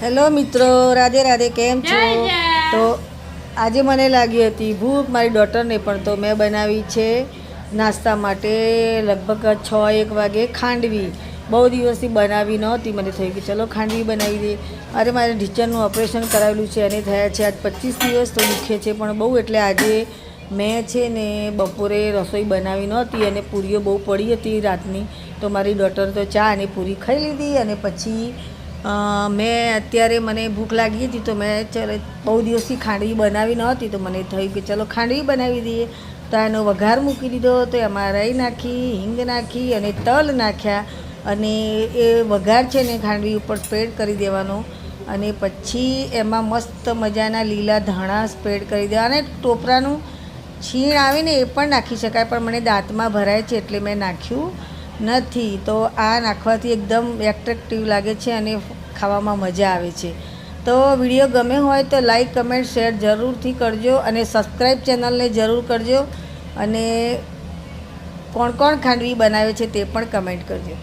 Hello મિત્રો, રાધે રાધે. કેમ છો? તો આજે મને લાગી હતી ભૂખ, મારી ડોટરને પણ, તો મેં બનાવી છે નાસ્તા માટે લગભગ 6-1 વાગે ખાંડવી. બહુ દિવસથી બનાવી નહોતી, મને થયું કે ચલો ખાંડવી બનાવી દઈએ. અરે મારે ઢીચરનું ઓપરેશન કરાવેલું છે અને થયા છે આજ 25 દિવસ, તો દુખે છે પણ બહુ. એટલે આજે મેં છે ને બપોરે રસોઈ બનાવી નહોતી અને પૂરીઓ બહુ પડી હતી રાતની, તો મારી ડોટર તો ચા અને પૂરી ખાઈ લીધી. અને પછી મેં અત્યારે મને ભૂખ લાગી હતી, તો મેં ચાલો બહુ દિવસથી ખાંડવી બનાવી નહોતી, તો મને થયું કે ચલો ખાંડવી બનાવી દઈએ. તો એનો વઘાર મૂકી દીધો, તો એમાં રાઈ નાખી, હિંગ નાખી અને તલ નાખ્યા. અને એ વઘાર છે ને ખાંડવી ઉપર સ્પ્રેડ કરી દેવાનો. અને પછી એમાં મસ્ત મજાના લીલા ધાણા સ્પ્રેડ કરી દેવા. અને ટોપરાનું છીણ આવે ને એ પણ નાખી શકાય, પણ મને દાંતમાં ભરાય છે એટલે મેં નાખ્યું નથી. તો આ નાખવાથી એકદમ એટ્રેક્ટિવ લાગે છે અને ખાવામાં મજા આવે છે. તો વિડીયો ગમે હોય તો લાઈક, કમેન્ટ, શેર જરૂરથી કરજો અને સબસ્ક્રાઈબ ચેનલને જરૂર કરજો. અને કોણ કોણ ખાંડવી બનાવે છે તે પણ કમેન્ટ કરજો.